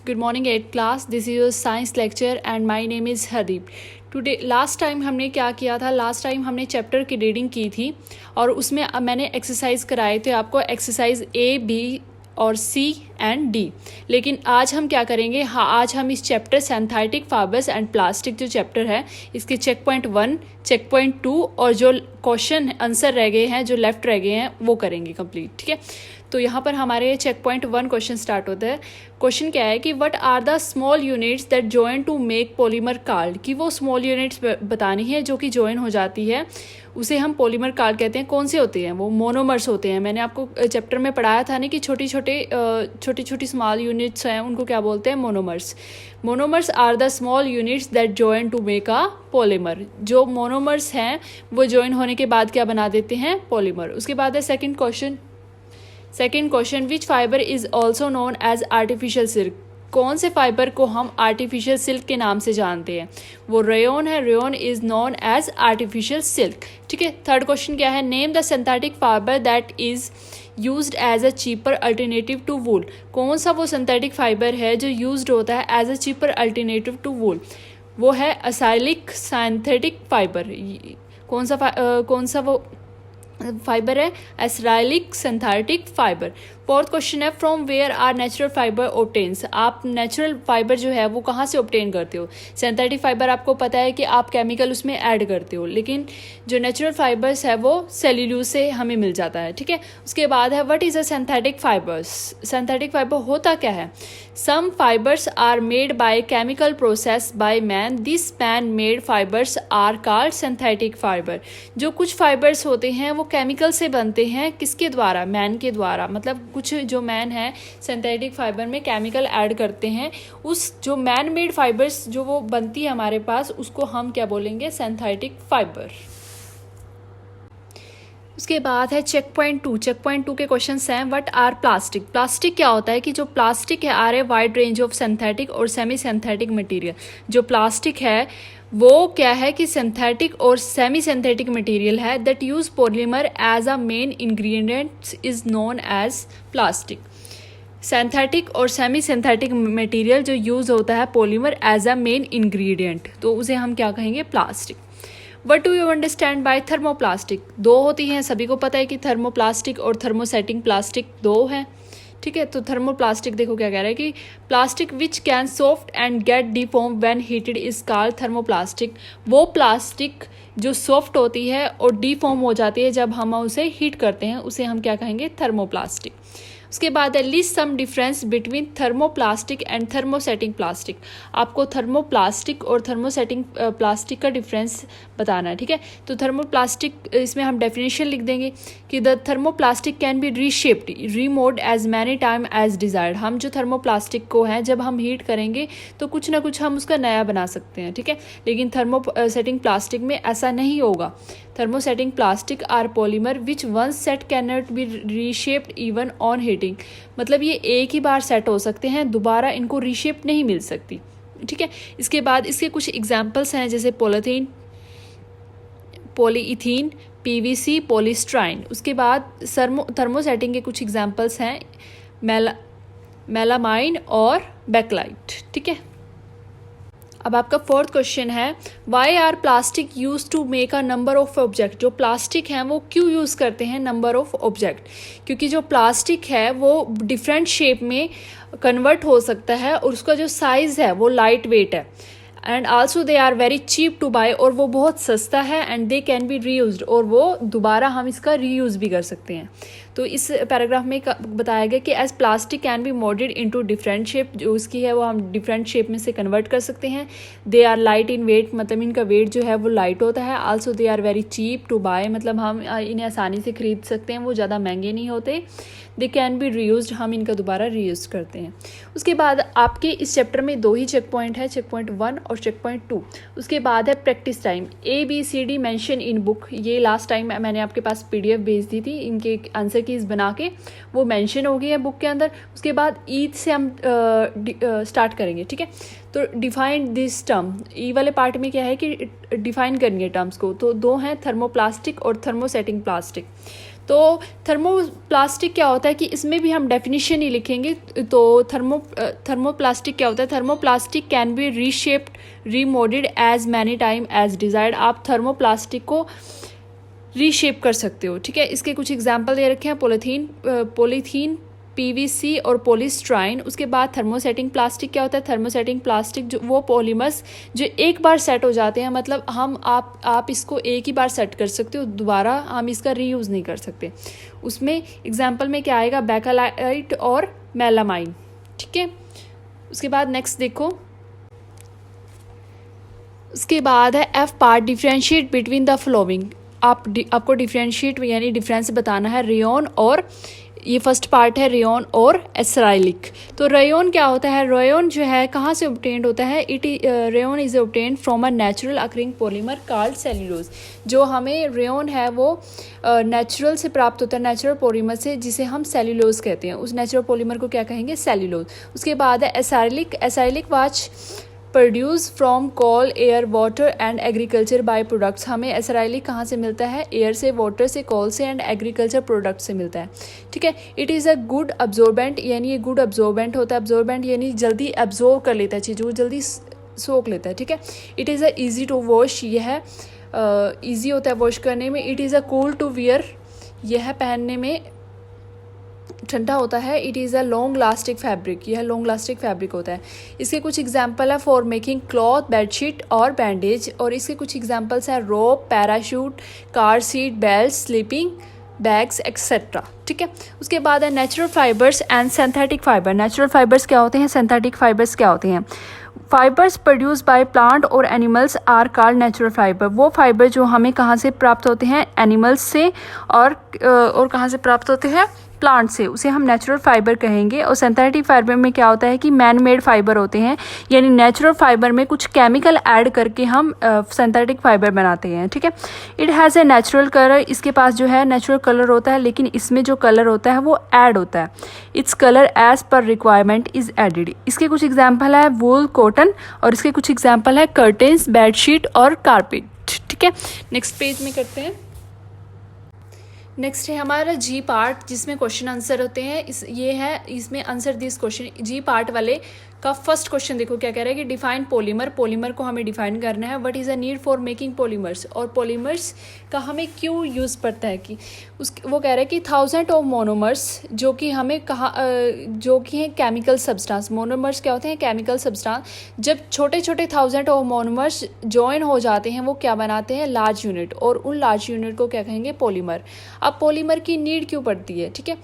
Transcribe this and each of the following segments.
Good morning 8th class. This is your science lecture and my name is Hardeep. Today last time हमने क्या किया था, last time हमने chapter की reading की थी और उसमें मैंने एक्सरसाइज कराए थे आपको, एक्सरसाइज ए बी और सी एंड डी। लेकिन आज हम क्या करेंगे, हाँ आज हम इस chapter synthetic fibres and plastic जो चैप्टर है इसके चेक पॉइंट 1, चेक पॉइंट 2 और जो क्वेश्चन आंसर रह गए हैं, जो लेफ्ट रह गए हैं वो करेंगे कंप्लीट। ठीक है, तो यहाँ पर हमारे चेक पॉइंट 1 क्वेश्चन स्टार्ट होता है। क्वेश्चन क्या है कि what are the small units that join to make polymer card, कि वो स्मॉल यूनिट्स बतानी है जो कि जॉइन हो जाती है, उसे हम पॉलीमर कार्ड कहते हैं। कौन से होते हैं वो? मोनोमर्स होते हैं। मैंने आपको चैप्टर में पढ़ाया था ना कि छोटी छोटी स्मॉल यूनिट्स हैं, उनको क्या बोलते हैं? Monomers. Monomers are the small units that join to make a polymer. जो मोनोमर्स हैं वो जॉइन होने के बाद क्या बना देते हैं? पॉलीमर। उसके बाद है second question which fibre is also known as artificial silk. कौन से फाइबर को हम आर्टिफिशियल सिल्क के नाम से जानते हैं? वो रेयन है। Rayon is known as artificial silk. ठीक है, थर्ड क्वेश्चन क्या है? Name the synthetic fibre that is used as a cheaper alternative to wool. कौन सा वो सिंथेटिक फाइबर है जो यूज्ड होता है as a cheaper alternative to wool? वो है असाइलिक सिंथेटिक फाइबर। कौन सा वो फाइबर है? Acrylic synthetic fibre. Fourth question है from where are natural fibre obtains. आप नेचुरल फाइबर जो है वो कहाँ से ऑब्टेन करते हो? सिंथेटिक फाइबर आपको पता है कि आप केमिकल उसमें ऐड करते हो, लेकिन जो नेचुरल फाइबर्स है वो सेल्यूलोज से हमें मिल जाता है। ठीक है, उसके बाद है what is a synthetic fibres. Synthetic fibre होता क्या है? Some fibres are made by chemical process by man, this man made fibres are called synthetic fibre. जो कुछ फाइबर्स होते हैं वो केमिकल से बनते हैं, किसके द्वारा? मैन के द्वारा। मतलब कुछ जो मैन है सिंथेटिक फाइबर में केमिकल ऐड करते हैं, उस जो मैन मेड फाइबर्स जो वो बनती है हमारे पास, उसको हम क्या बोलेंगे? Synthetic fibre. उसके बाद है चेक पॉइंट 2। चेक पॉइंट 2 के क्वेश्चंस हैं व्हाट आर प्लास्टिक। प्लास्टिक क्या होता है? कि जो प्लास्टिक है are a wide range of synthetic और सेमी सिंथेटिक मटेरियल। जो प्लास्टिक है वो क्या है कि सिंथेटिक और सेमी सिंथेटिक मटेरियल है that use polymer as a main ingredient is known as plastic. Synthetic और सेमी सिंथेटिक मटेरियल जो यूज होता है polymer as a main ingredient, तो उसे हम क्या कहेंगे? Plastic. What do you understand by thermoplastic? दो होती हैं, सभी को पता है कि थर्मोप्लास्टिक और थर्मोसेटिंग प्लास्टिक दो हैं। ठीक है, तो थर्मोप्लास्टिक देखो क्या कह रहा है कि plastic which can soft and get deform when heated is called thermoplastic. वो प्लास्टिक जो सॉफ्ट होती है और डिफॉर्म हो जाती है जब हम उसे हीट करते हैं, उसे हम क्या कहेंगे? थर्मोप्लास्टिक। उसके बाद है list some difference between thermoplastic and thermosetting plastic. आपको थर्मोप्लास्टिक और थर्मोसेटिंग प्लास्टिक का डिफरेंस बताना है। ठीक है, तो थर्मोप्लास्टिक इसमें हम डेफिनेशन लिख देंगे कि the thermoplastic can be reshaped remould as many time as desired. हम जो थर्मोप्लास्टिक को है जब हम हीट करेंगे तो कुछ ना कुछ हम उसका नया बना सकते हैं। ठीक है, लेकिन थर्मोसेटिंग प्लास्टिक में ऐसा नहीं होगा। Thermosetting plastic are polymer which once set can not be reshaped even on heating. मतलब ये एक ही बार सेट हो सकते हैं, दोबारा इनको रीशेप नहीं मिल सकती। ठीक है, इसके बाद इसके कुछ एग्जांपल्स हैं जैसे पॉलीथीन, पॉलीइथीन, पीवीसी, पॉलीस्टाइरीन। उसके बाद थर्मोसेटिंग के कुछ एग्जांपल्स हैं मेलामाइन और बैकलाइट। ठीक है, अब आपका फोर्थ क्वेश्चन है why are plastic use to make a number of object. जो प्लास्टिक हैं वो क्यों यूज़ करते हैं नंबर ऑफ ऑब्जेक्ट? क्योंकि जो प्लास्टिक है वो डिफरेंट शेप में कन्वर्ट हो सकता है और उसका जो साइज़ है वो लाइट वेट है and also they are very cheap to buy, और वो बहुत सस्ता है and they can be reused, और वो दोबारा हम इसका रीयूज़ भी कर सकते हैं। तो इस पैराग्राफ में बताया गया कि as plastic can be moulded into different shape, जो उसकी है वो हम डिफरेंट शेप में से कन्वर्ट कर सकते हैं। They are light in weight, मतलब इनका वेट जो है वो लाइट होता है। Also they are very cheap to buy, मतलब हम इन्हें आसानी से खरीद सकते हैं, वो ज़्यादा महंगे नहीं होते। दे कैन बी रीयूज्ड, हम इनका दोबारा रीयूज़ करते हैं। उसके बाद आपके इस चैप्टर में 2 ही चेक पॉइंट है, चेक पॉइंट 1 और चेक पॉइंट 2। उसके बाद है practice time. ABCD mention in book. ये लास्ट टाइम मैंने आपके पास PDF भेज दी थी, इनके आंसर कीज बना के वो मेंशन हो गई है बुक के अंदर। उसके बाद ई से हम स्टार्ट करेंगे। ठीक है, तो डिफाइन दिस टर्म। ई वाले पार्ट में क्या है कि डिफाइन करनी है टर्म्स को। तो 2 हैं, थर्मोप्लास्टिक और थर्मोसेटिंग प्लास्टिक। तो थर्मोप्लास्टिक क्या होता है कि इसमें भी हम डेफिनेशन ही लिखेंगे। तो थर्मोप्लास्टिक क्या होता है? Thermoplastic can be reshaped remoulded as many time as desired. आप थर्मोप्लास्टिक को रीशेप कर सकते हो, ठीक है। इसके कुछ एग्जाम्पल दे रखे हैं, पॉलीथीन, पीवीसी और पॉलीस्ट्राइन। उसके बाद थर्मोसेटिंग प्लास्टिक क्या होता है? थर्मोसेटिंग प्लास्टिक जो वो पॉलीमर्स जो एक बार सेट हो जाते हैं, मतलब आप इसको एक ही बार सेट कर सकते हो, दोबारा हम इसका रीयूज़ नहीं कर सकते। उसमें एग्जाम्पल में क्या आएगा? बेकालाइट और मेलामाइन, ठीक है। उसके बाद नेक्स्ट देखो, उसके बाद है F part, differentiate between the flowing. आपको डिफ्रेंशिएट यानी डिफरेंस बताना है रेयन और, ये फर्स्ट पार्ट है रेयन और एसराइलिक। तो रेयन क्या होता है? रेयन जो है कहाँ से ऑब्टेन्ड होता है? Rayon is obtained from a natural occurring polymer called cellulose. जो हमें रेयन है वो नेचुरल से प्राप्त होता है, नेचुरल पॉलीमर से, जिसे हम सेल्यूलोज कहते हैं। उस नेचुरल पॉलीमर को क्या कहेंगे? सेल्यूलोज। उसके बाद है acrylic which produce from coal, air, water and agriculture by products. हमें एसराइलिक कहाँ से मिलता है? एयर से, वाटर से, कोल से एंड एग्रीकल्चर प्रोडक्ट से मिलता है, ठीक है। It is a good absorbent, यानी ये गुड अब्जॉर्बेंट होता है। अब्जॉर्बेंट यानी जल्दी अब्जॉर्व कर लेता है चीज़, वो जल्दी सोख लेता है, ठीक है। It is a easy to wash, यह ईजी होता है वॉश करने में। It is a cool to wear, यह पहनने में ठंडा होता है। It is a long lasting fabric, यह लॉन्ग लास्टिक फैब्रिक होता है। इसके कुछ एग्जांपल है फॉर मेकिंग क्लॉथ, बेडशीट और बैंडेज। और इसके कुछ एग्जांपल्स हैं rope, parachute, car seat, belt, sleeping bags etcetera, ठीक है। उसके बाद है natural fibres and synthetic fibre. Natural fibres क्या होते हैं? सिंथेटिक फाइबर्स क्या होते हैं? फाइबर्स प्रोड्यूस बाय प्लांट और animals are called natural fibre. वो फाइबर जो हमें कहाँ से प्राप्त होते हैं? एनिमल्स से, और कहाँ से प्राप्त होते हैं? प्लांट से, उसे हम नेचुरल फाइबर कहेंगे। और सिंथेटिक फाइबर में क्या होता है कि मैन मेड फाइबर होते हैं, यानी नेचुरल फाइबर में कुछ केमिकल ऐड करके हम सिंथेटिक फाइबर बनाते हैं, ठीक है। It has a natural colour, इसके पास जो है नेचुरल कलर होता है, लेकिन इसमें जो कलर होता है वो ऐड होता है। Its colour as per requirement is added. इसके कुछ एग्जाम्पल है वूल, कॉटन, और इसके कुछ एग्जाम्पल है कर्टेन्स, बेडशीट और कारपेट, ठीक है। नेक्स्ट पेज में करते हैं। नेक्स्ट है हमारा जी पार्ट, जिसमें क्वेश्चन आंसर होते हैं। ये है, इसमें answer this question. G part वाले का फर्स्ट क्वेश्चन देखो क्या कह रहा है कि डिफाइन पॉलीमर। पॉलीमर को हमें डिफाइन करना है। What is a need for making polymers, और पॉलीमर्स का हमें क्यों यूज़ पड़ता है कि वो कह रहा है कि 1000 ऑफ मोनोमर्स, जो कि हमें जो कि हैं केमिकल सब्सटेंस। मोनोमर्स क्या होते हैं? Chemical substance. जब छोटे छोटे 1000 ऑफ मोनोमर्स जॉइन हो जाते हैं, वो क्या बनाते हैं? लार्ज यूनिट, और उन लार्ज यूनिट को क्या कहेंगे? पॉलीमर। अब पॉलीमर की नीड क्यों पड़ती है, ठीक है।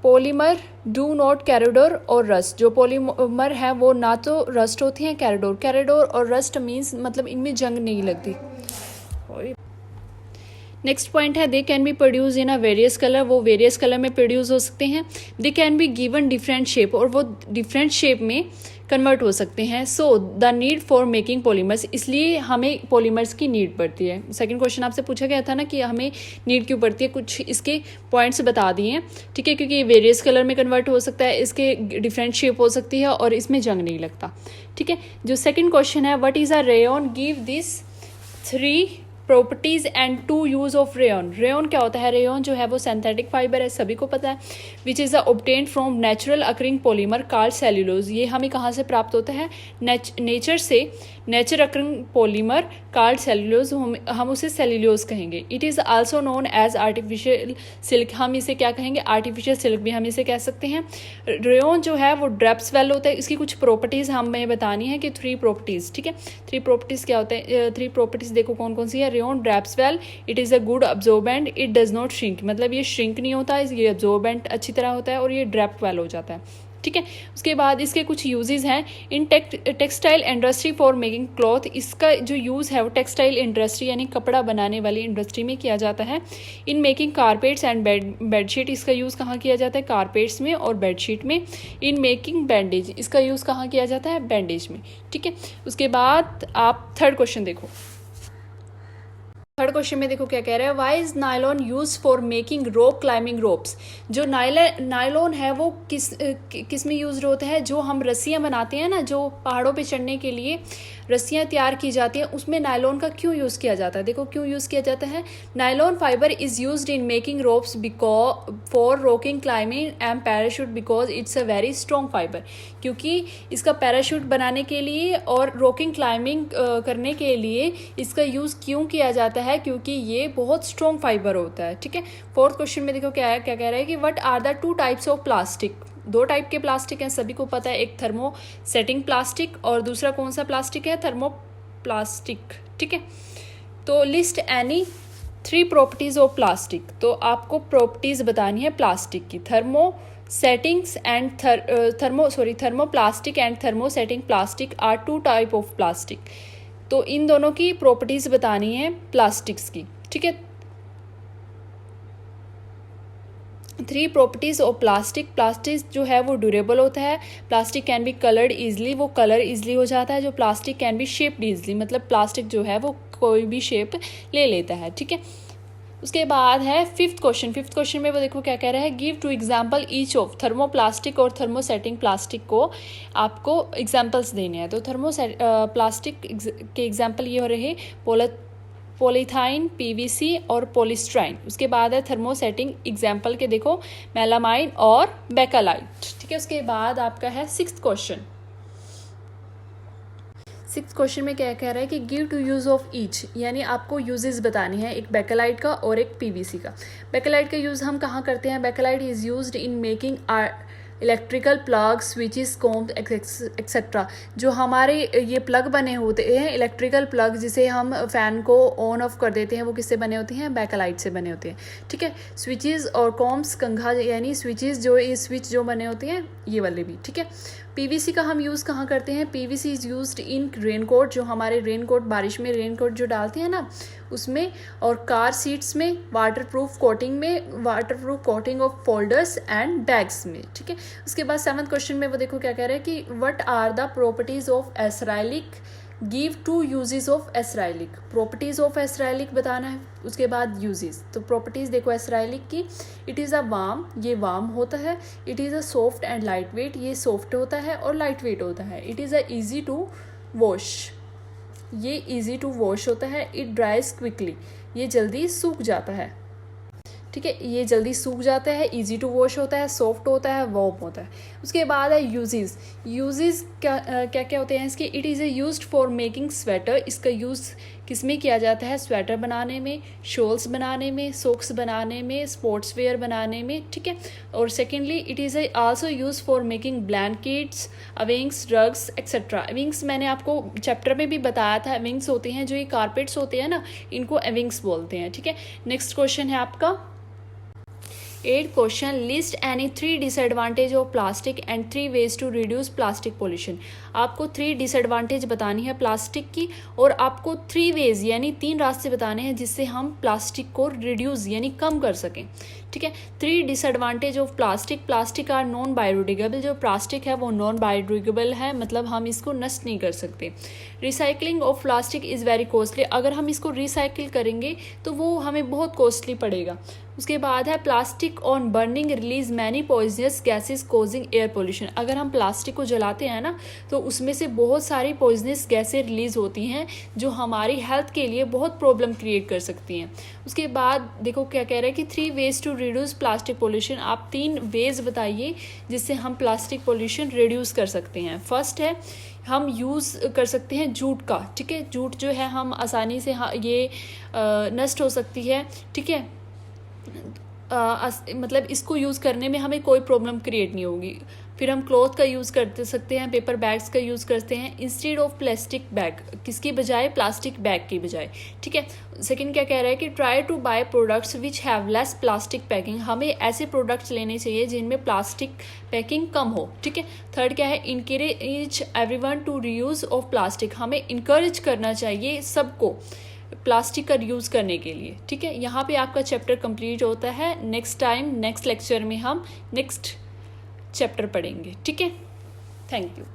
पॉलीमर डू नॉट कैरिडोर और रस्ट। जो पॉलीमर है वो ना तो रस्ट होती हैं, कैरिडोर और रस्ट मीन्स मतलब इनमें जंग नहीं लगती। नेक्स्ट पॉइंट है दे can B produce in a various colour. वो वेरियस कलर में प्रोड्यूस हो सकते हैं। दे can be given different shape, और वो डिफरेंट शेप में कन्वर्ट हो सकते हैं। So the need for making polymers, इसलिए हमें पॉलीमर्स की नीड पड़ती है। सेकंड क्वेश्चन आपसे पूछा गया था ना कि हमें नीड क्यों पड़ती है, कुछ इसके पॉइंट्स बता दिए हैं, ठीक है। क्योंकि ये वेरियस कलर में कन्वर्ट हो सकता है, इसके डिफरेंट शेप हो सकती है, और इसमें जंग नहीं लगता, ठीक है। जो सेकेंड क्वेश्चन है what is a rayon, give this 3 properties and 2 use of rayon. Rayon क्या होता है? रेयन जो है वो सिंथेटिक फाइबर है, सभी को पता है। Which is obtained from natural occurring polymer called cellulose. ये हमें कहाँ से प्राप्त होता है? नेचर से, nature occurring polymer called cellulose, हम उसे सेल्यूलोज कहेंगे। It is also known as artificial silk, हम इसे क्या कहेंगे? आर्टिफिशियल सिल्क भी हम इसे कह सकते हैं। रेयन जो है वो ड्रेप्स वेल होता है। इसकी कुछ प्रॉपर्टीज़ हमें बतानी है कि 3 प्रॉपर्टीज़, ठीक है। 3 प्रॉपर्टीज़ क्या होते हैं? 3 प्रॉपर्टीज़ देखो कौन कौन सी है। Rayon drapes well, it is a good absorbent, it does not shrink, मतलब ये श्रिंक नहीं होता, ये अब्जॉर्बेंट अच्छी तरह होता है, और ये ड्रेप वेल हो जाता है, ठीक है। उसके बाद इसके कुछ यूजेस हैं in textile industry for making cloth. इसका जो यूज़ है वो टेक्सटाइल इंडस्ट्री यानी कपड़ा बनाने वाली इंडस्ट्री में किया जाता है। In making carpets and bedsheet, इसका यूज़ कहाँ किया जाता है? कारपेट्स में और बेडशीट में। इन मेकिंग बैंडेज, इसका यूज़ कहाँ किया जाता है? बैंडेज में, ठीक है। उसके बाद आप थर्ड क्वेश्चन देखो। थर्ड क्वेश्चन में देखो क्या कह रहा है, why is nylon use for making rope climbing ropes. जो नायलॉन है वो किस में यूज होता है, जो हम रस्सियाँ बनाते हैं ना, जो पहाड़ों पे चढ़ने के लिए रस्सियाँ तैयार की जाती हैं, उसमें नायलॉन का क्यों यूज़ किया जाता है। देखो क्यों यूज़ किया जाता है। Nylon fibre is used in making ropes because for rocking climbing and parachute because it's a very strong fibre. क्योंकि इसका पैराशूट बनाने के लिए और रॉकिंग क्लाइंबिंग करने के लिए इसका यूज़ क्यों किया जाता है, क्योंकि ये बहुत स्ट्रॉन्ग फाइबर होता है। ठीक है। फोर्थ क्वेश्चन में देखो क्या कह रहा है कि what are the two types of plastic. दो टाइप के प्लास्टिक हैं, सभी को पता है, एक थर्मो सेटिंग प्लास्टिक और दूसरा कौन सा प्लास्टिक है, थर्मो प्लास्टिक। ठीक है। तो list any 3 properties of plastic. तो आपको प्रॉपर्टीज बतानी है प्लास्टिक की। Thermo settings and thermo plastic and thermo setting plastic are 2 type of plastic. तो इन दोनों की प्रॉपर्टीज बतानी है प्लास्टिक्स की। ठीक है। 3 प्रॉपर्टीज ऑफ प्लास्टिक। प्लास्टिक जो है वो ड्यूरेबल होता है। Plastic can be coloured easily, वो कलर ईजिली हो जाता है। जो plastic can B shaped easily, मतलब प्लास्टिक जो है वो कोई भी शेप ले लेता है। ठीक है। उसके बाद है फिफ्थ क्वेश्चन। फिफ्थ क्वेश्चन में वो देखो क्या कह रहा है, give 2 example each of thermoplastic और थर्मोसेटिंग प्लास्टिक को आपको एग्जाम्पल्स देने हैं। तो प्लास्टिक के एग्जाम्पल ये हो रहे पॉलीथाइन, पीवीसी और पॉलीस्ट्राइन। उसके बाद है थर्मोसेटिंग एग्जाम्पल के देखो मेलामाइन और बेकालाइट। ठीक है। उसके बाद आपका है सिक्स्थ क्वेश्चन। सिक्स्थ क्वेश्चन में क्या कह रहा है कि गिव 2 यूज़ ऑफ ईच, यानी आपको यूजेस बतानी है, एक बेकालाइट का और एक पीवीसी का। बेकालाइट का यूज़ हम कहाँ करते हैं। Bakelite is used in making electrical plug, switches, comb etcetera. जो हमारे ये प्लग बने होते हैं, इलेक्ट्रिकल प्लग जिसे हम फैन को ऑन ऑफ कर देते हैं, वो किससे बने होते हैं, बेकालाइट से बने होते हैं। ठीक है। स्विचेस और कॉम्ब्स, कंघा, यानी स्विचेस जो ये स्विच जो बने होते हैं ये वाले भी। ठीक है। पीवीसी का हम यूज़ कहाँ करते हैं। PVC is used in raincoat, जो हमारे रेनकोट, बारिश में रेनकोट जो डालते हैं ना उसमें, और कार सीट्स में, waterproof coating of folders and bags में। ठीक है। उसके बाद 7th क्वेश्चन में वो देखो क्या कह रहा है कि what are the properties of acrylic, give 2 uses of acrylic. Properties of acrylic बताना है। उसके बाद यूजेस। तो प्रॉपर्टीज देखो एसराइलिक की, इट इज़ अ वार्म, ये वार्म होता है। It is a soft and light weight, ये सॉफ्ट होता है और लाइट वेट होता है। It is a easy to wash, ये ईजी टू वॉश होता है। इट ड्राइज क्विकली, ये जल्दी सूख जाता है। ठीक है। ये जल्दी सूख जाता है, इजी टू वॉश होता है, सॉफ्ट होता है, वार्म होता है। उसके बाद है यूजेस। यूजेस क्या होते हैं इसके। It is used for making sweater, इसका यूज़ किस में किया जाता है, स्वेटर बनाने में, शॉल्स बनाने में, सॉक्स बनाने में, स्पोर्ट्स वेयर बनाने में। ठीक है। और secondly it is also use for making blankets, awnings, rugs etcetera. Awnings मैंने आपको चैप्टर में भी बताया था, अविंग्स होते हैं जो ये कारपेट्स होते हैं ना, इनको अविंग्स बोलते हैं। ठीक है। नेक्स्ट क्वेश्चन है आपका 8th question, list any 3 disadvantage of plastic and 3 ways to reduce plastic pollution. आपको 3 डिसएडवांटेज बतानी है प्लास्टिक की, और आपको 3 वेज यानी 3 रास्ते बताने हैं जिससे हम प्लास्टिक को रिड्यूस यानी कम कर सकें। ठीक है। 3 disadvantage of plastic. Plastic are non biodegradable, जो प्लास्टिक है वो नॉन बायोडिग्रेडेबल है, मतलब हम इसको नष्ट नहीं कर सकते। Recycling of plastic is very costly, अगर हम इसको रिसाइकिल करेंगे तो वो हमें बहुत कॉस्टली पड़ेगा। उसके बाद है plastic on burning release many poisonous gases causing air pollution. अगर हम प्लास्टिक को जलाते हैं ना तो उसमें से बहुत सारी पॉइजनस गैसें रिलीज होती हैं जो हमारी हेल्थ के लिए बहुत प्रॉब्लम क्रिएट कर सकती हैं। उसके बाद देखो क्या कह रहा है कि 3 ways to reduce plastic pollution. आप 3 वेज बताइए जिससे हम प्लास्टिक पोल्यूशन रिड्यूस कर सकते हैं। फर्स्ट है हम यूज़ कर सकते हैं जूट का। ठीक है। जूट जो है हम आसानी से ये नष्ट हो सकती है। ठीक है। मतलब इसको यूज़ करने में हमें कोई प्रॉब्लम क्रिएट नहीं होगी। फिर हम क्लॉथ का यूज़ कर सकते हैं, पेपर बैग्स का यूज़ करते हैं इंस्टेड ऑफ प्लास्टिक बैग, किसकी बजाय, प्लास्टिक बैग की बजाय। ठीक है। सेकंड क्या कह रहा है कि try to buy products which have less plastic packing, हमें ऐसे प्रोडक्ट्स लेने चाहिए जिनमें प्लास्टिक पैकिंग कम हो। ठीक है। थर्ड क्या है, encourage everyone to reuse of plastic, हमें इनकरेज करना चाहिए सबको प्लास्टिक का यूज़ करने के लिए। ठीक है। यहाँ पे आपका चैप्टर कंप्लीट होता है। नेक्स्ट टाइम नेक्स्ट लेक्चर में हम नेक्स्ट चैप्टर पढ़ेंगे। ठीक है। Thank you.